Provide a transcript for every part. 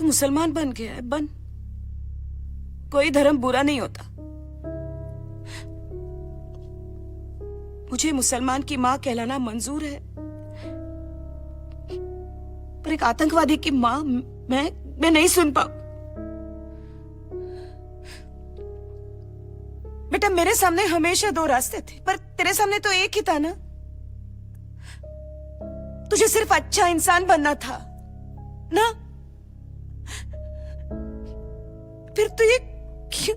तू मुसलमान बन गया है, बन। कोई धर्म बुरा नहीं होता। मुझे मुसलमान की मां कहलाना मंजूर है, पर एक आतंकवादी की मां मैं नहीं सुन पाऊं। बेटा, मेरे सामने हमेशा दो रास्ते थे, पर तेरे सामने तो एक ही था ना। तुझे सिर्फ अच्छा इंसान बनना था ना, फिर तो ये क्यों?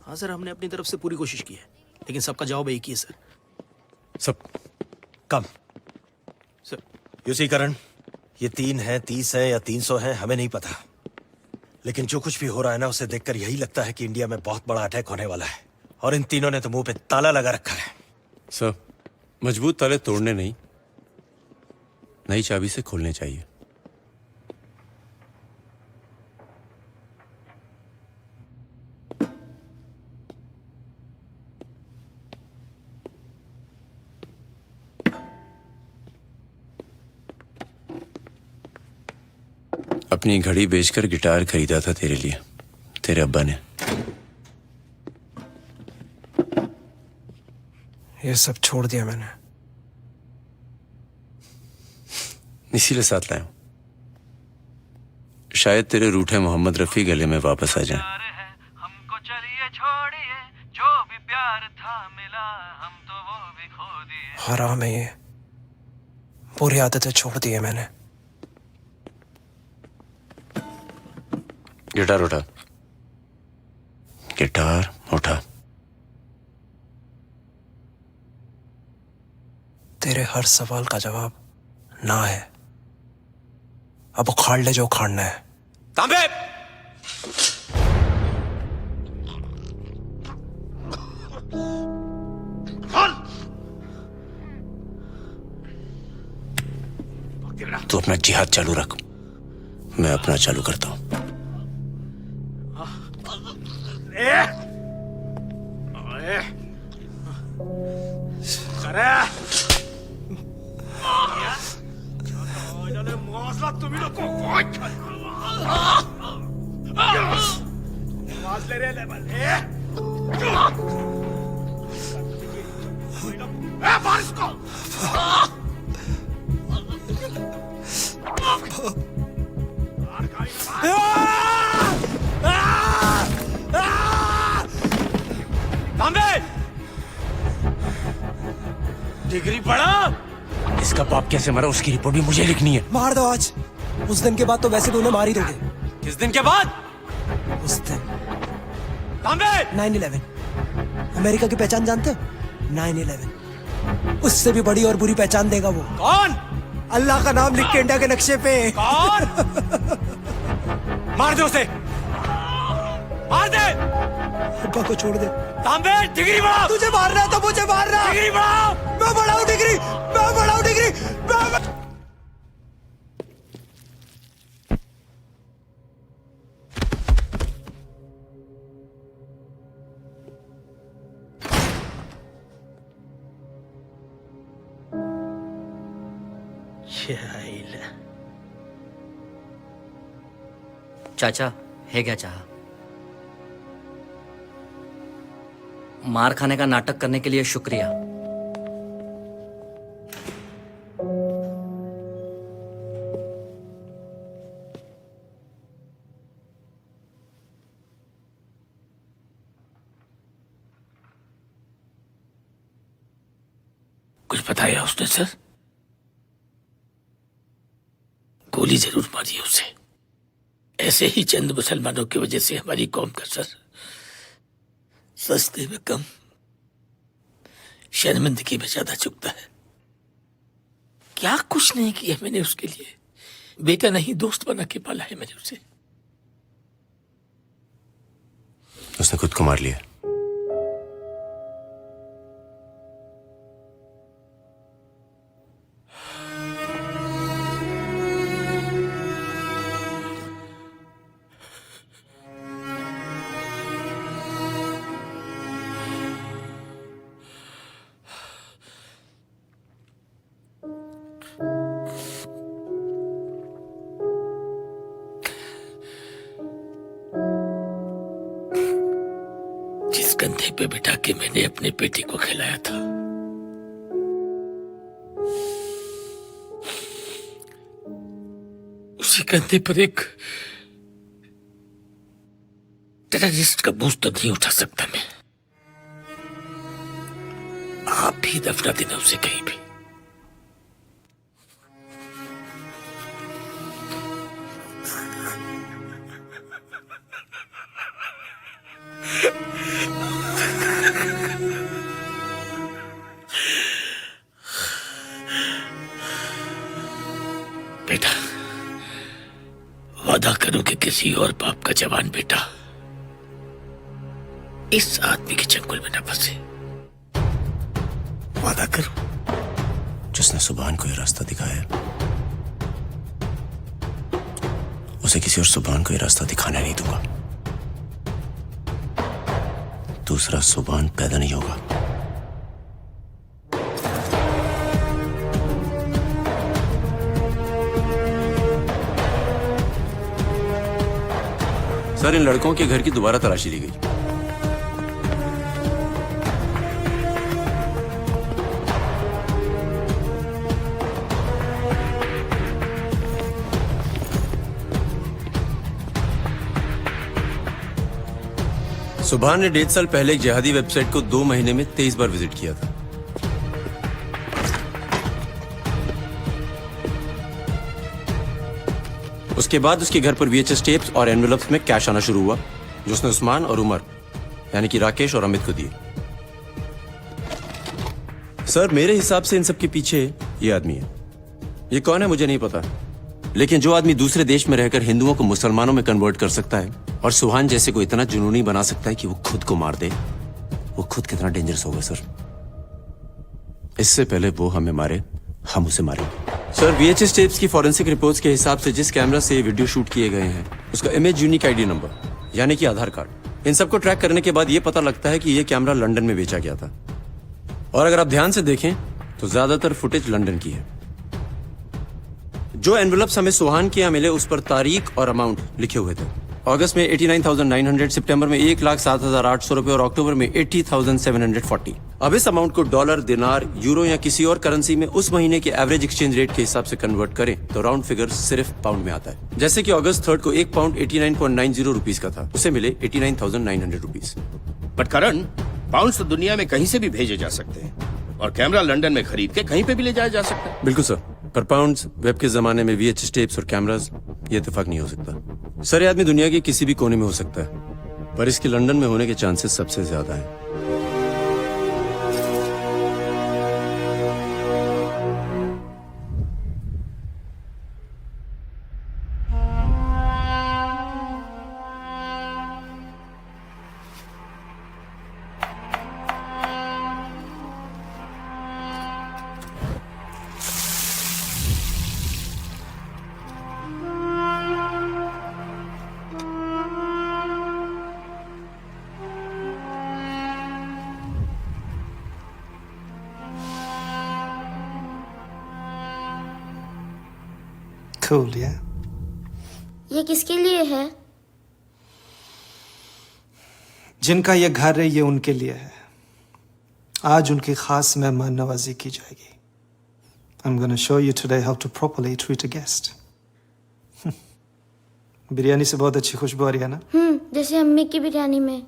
हाँ सर, हमने अपनी तरफ से पूरी कोशिश की है, लेकिन सबका जवाब एक ही है सर। सब कम सर युसीकरण, ये 3 है, 30 है या 300 है, हमें नहीं पता, लेकिन जो कुछ भी हो रहा है ना, उसे देखकर यही लगता है कि इंडिया में बहुत बड़ा अटैक होने वाला है। और इन तीनों ने तो मुंह पे ताला लगा रखा है। सर, मजबूत ताले तोड़ने नहीं, नई चाबी से खोलने चाहिए। अपनी घड़ी बेचकर गिटार खरीदा था तेरे लिए, तेरे अब्बा ने। ये सब छोड़ दिया मैंने। इसीलिए साथ लाया हूं, शायद तेरे रूठे मोहम्मद रफी गले में वापस आ जाए। हमको चलिए छोड़िए, जो भी प्यार था मिला, हम तो वो भी खो दिए। हराम है ये, बुरी आदतें छोड़ दी है मैंने। गिटार उठा, गिटार उठा। तेरे हर सवाल का जवाब ना है। अब उखाड़ ले जो उखाड़ना है। तांबे! तू अपना जिहाद चालू रख, मैं अपना चालू करता हूं। डिग्री पढ़ा। इसका बाप कैसे मरा उसकी रिपोर्ट भी मुझे लिखनी है। मार दो आज। उस दिन के बाद तो वैसे तो उन्हें मार ही दोगे। किस दिन के बाद? उस दिन तांबे! 9/11 अमेरिका की पहचान जानते हो? 9/11 उससे भी बड़ी और बुरी पहचान देगा वो। कौन? अल्लाह का नाम लिख के इंडिया के नक्शे पे। कौन? मार दे उसे, मार दे। अब्बा को छोड़ दे। तांबे, डिग्री बढ़ाओ। तुझे मारना है तो मुझे मारना। डिग्री बढ़ाओ। मैं बढ़ाऊं डिग्री, मैं बढ़ाऊं डिग्री, मैं चाचा, है क्या चाहा? मार खाने का नाटक करने के लिए शुक्रिया। कुछ बताया उसने सर? गोली जरूर मारी है उसे। ऐसे ही चंद मुसलमानों की वजह से हमारी कौम का सर सस्ते में कम, शर्मिंदगी में ज्यादा चुकता है। क्या कुछ नहीं किया मैंने उसके लिए। बेटा नहीं, दोस्त बना के पाला है मैंने उसे। उसने खुद को मार लिया। कंधे पे बिठा के मैंने अपनी बेटी को खिलाया था, उसी कंधे पर एक टेररिस्ट का बोझ तो नहीं उठा सकता मैं। आप भी दफना देना उसे कहीं भी। बेटा, वादा करो कि किसी और बाप का जवान बेटा इस आदमी के चंगुल में न फंसे। वादा करो। जिसने सुभान को ये रास्ता दिखाया, उसे किसी और सुभान को ये रास्ता दिखाने नहीं दूंगा। दूसरा सुभान पैदा नहीं होगा। सर, इन लड़कों के घर की दोबारा तलाशी ली गई। सुभान ने 1.5 साल पहले एक जिहादी वेबसाइट को 2 महीने में 23 बार विजिट किया था। उसके बाद उसके घर पर VHS टेप्स और एनवेलप्स में कैश आना शुरू हुआ, जो उसने उस्मान और उमर यानी कि राकेश और अमित को दिए। सर, मेरे हिसाब से इन सब के पीछे ये आदमी है। ये कौन है मुझे नहीं पता, लेकिन जो आदमी दूसरे देश में रहकर हिंदुओं को मुसलमानों में कन्वर्ट कर सकता है और सुभान जैसे को इतना जुनूनी बना सकता है कि वो खुद को मार दे, वो खुद कितना डेंजरस होगा सर। इससे पहले वो हमें मारे, हम उसे मारे। सर, VHS टेप्स की फॉरेंसिक रिपोर्ट्स के हिसाब से जिस कैमरा से ये वीडियो शूट किए गए हैं, उसका इमेज यूनिक ID नंबर यानी कि आधार कार्ड, इन सबको ट्रैक करने के बाद ये पता लगता है कि ये कैमरा लंदन में बेचा गया था। और अगर आप ध्यान से देखें तो ज्यादातर फुटेज लंदन की है। जो एनवेलप्स हमें सुभान के यहाँ मिले, उस पर तारीख और अमाउंट लिखे हुए थे। अगस्त में 89,900, सितंबर में 1,07,800 रुपए और अक्टूबर में 80,740। अब इस अमाउंट को डॉलर, दिनार, यूरो या किसी और करेंसी में उस महीने के एवरेज एक्सचेंज रेट के हिसाब से कन्वर्ट करें तो राउंड फिगर सिर्फ पाउंड में आता है। जैसे कि अगस्त 3 को 1 पाउंड 89.90 रुपीज का था, उसे मिले 89,900 रुपीज। बट करण, पाउंड्स तो दुनिया में कहीं से भी भेजे जा सकते हैं और कैमरा लंदन में खरीद के कहीं पे भी ले जाया जा सकता है। बिल्कुल सर, पर पाउंड्स, वेब के जमाने में VHS टेप्स और कैमरास, ये इत्तेफाक नहीं हो सकता। सर, ये आदमी दुनिया के किसी भी कोने में हो सकता है, पर इसके लंदन में होने के चांसेस सबसे ज्यादा हैं। Cool, yeah? ये किसके लिए है? जिनका ये घर है, ये उनके लिए है। आज उनकी खास मेहमान नवाजी की जाएगी। I'm gonna show you today how to properly treat a guest. Biryani से बहुत अच्छी खुशबू आ रही है ना? जैसे अम्मी की बिरयानी में।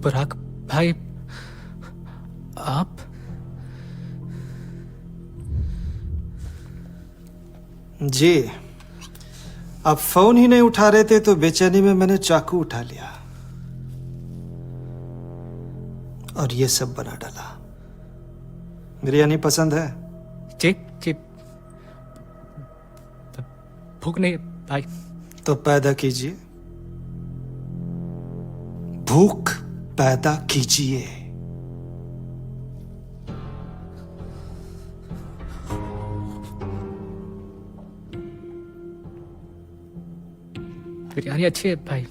पराग भाई, आप? जी, आप फोन ही नहीं उठा रहे थे तो बेचैनी में मैंने चाकू उठा लिया और ये सब बना डाला। बिरयानी पसंद है? जी जी, भूख नहीं भाई। तो पैदा कीजिए, भूख पैदा कीजिए। बिरयानी अच्छी है भाई।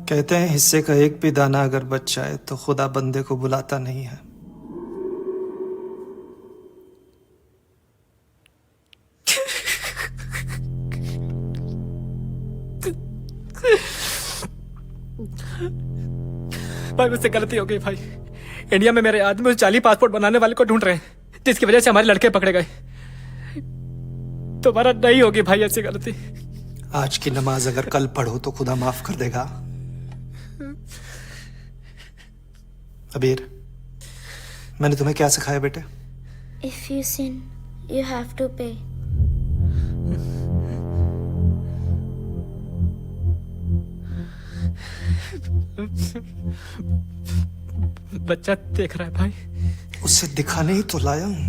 कहते हैं हिस्से का एक भी दाना अगर बच जाए तो खुदा बंदे को बुलाता नहीं है। भाई मुझसे गलती हो गई भाई। इंडिया में मेरे आदमी उस जाली पासपोर्ट बनाने वाले को ढूंढ रहे हैं, जिसकी वजह से हमारे लड़के पकड़े गए। दोबारा नहीं होगी भाई ऐसी गलती। आज की नमाज अगर कल पढ़ो तो खुदा माफ कर देगा। अबीर, मैंने तुम्हें क्या सिखाया बेटे? If you sin, you have to pay. बच्चा देख रहा है भाई। उसे दिखाने ही तो लाया हूं।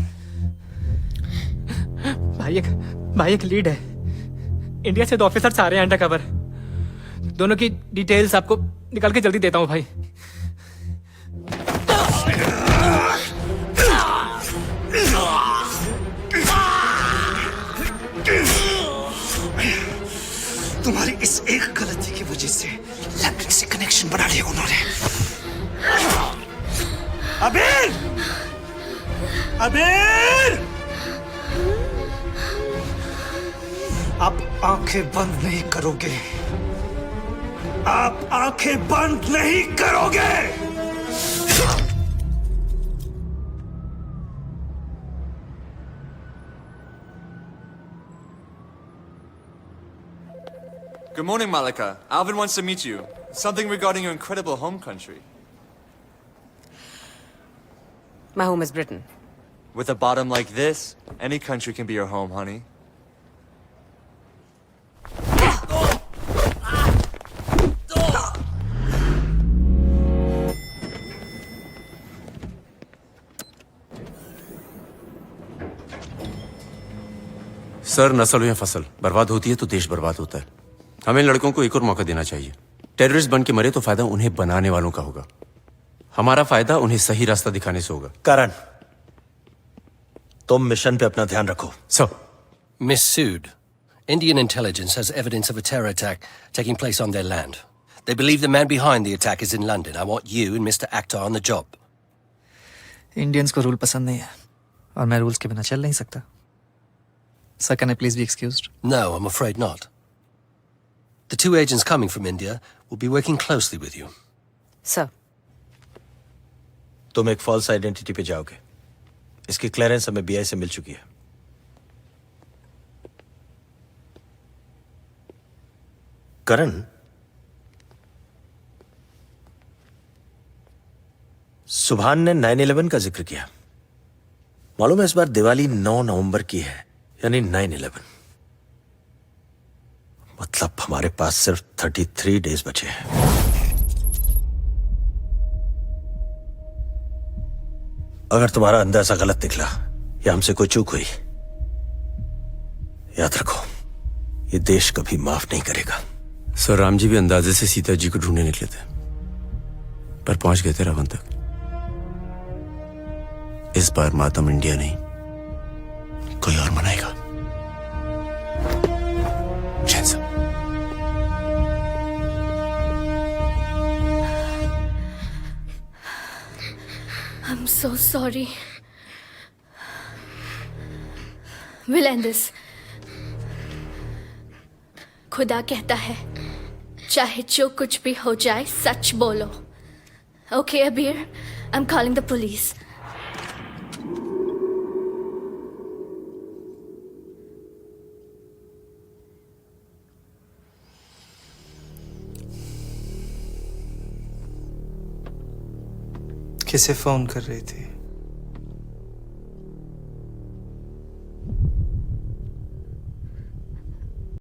भाई एक लीड है। इंडिया से 2 ऑफिसर्स आ रहे हैं अंडरकवर। दोनों की डिटेल्स आपको निकाल के जल्दी देता हूं भाई। तुम्हारी इस एक गलती की वजह से लंदन से कनेक्शन बना लिया उन्होंने। अबीर! अबीर! आप आंखें बंद नहीं करोगे। आप आंखें बंद नहीं करोगे। Good morning, Malika. Alvin wants to meet you. Something regarding your incredible home country. My home is Britain. With a bottom like this, any country can be your home, honey. Sir, नस्ल या फसल बर्बाद होती है तो देश बर्बाद होता है। हमें लड़कों को एक और मौका देना चाहिए। टेररिस्ट बन के मरे तो फायदा उन्हें बनाने वालों का होगा। हमारा फायदा उन्हें सही रास्ता दिखाने से होगा। करण, तुम मिशन पे अपना ध्यान रखो। Sir. Miss Sood, Indian intelligence has evidence of a terror attack taking place on their land. They believe the man behind the attack is in London. I want you and Mr. Akhtar on the job. Indians को rule पसंद नहीं है और मैं rules के बिना चल नहीं सकता। Sir, can I please be excused? No, I'm afraid not. The 2 agents coming from India will be working closely with you. Sir. तुम एक फॉल्स आइडेंटिटी पे जाओगे। इसकी क्लियरेंस हमें बीआई से मिल चुकी है। करण, सुभान ने 9/11 का जिक्र किया। मालूम है इस बार दिवाली 9 नवंबर की है, यानी 9/11। मतलब हमारे पास सिर्फ 33 डेज बचे हैं। अगर तुम्हारा अंदाजा गलत निकला या हमसे कोई चूक हुई, याद रखो ये देश कभी माफ नहीं करेगा। सर, राम जी भी अंदाजे से सीता जी को ढूंढने निकले थे, पर पहुंच गए थे रावण तक। इस बार मातम इंडिया नहीं, कोई और मनाएगा। जैन साहब। I'm so sorry. We'll end this. खुदा कहता है चाहे जो कुछ भी हो जाए सच बोलो। Okay, Abir, I'm calling the police. किसे फोन कर रही थी?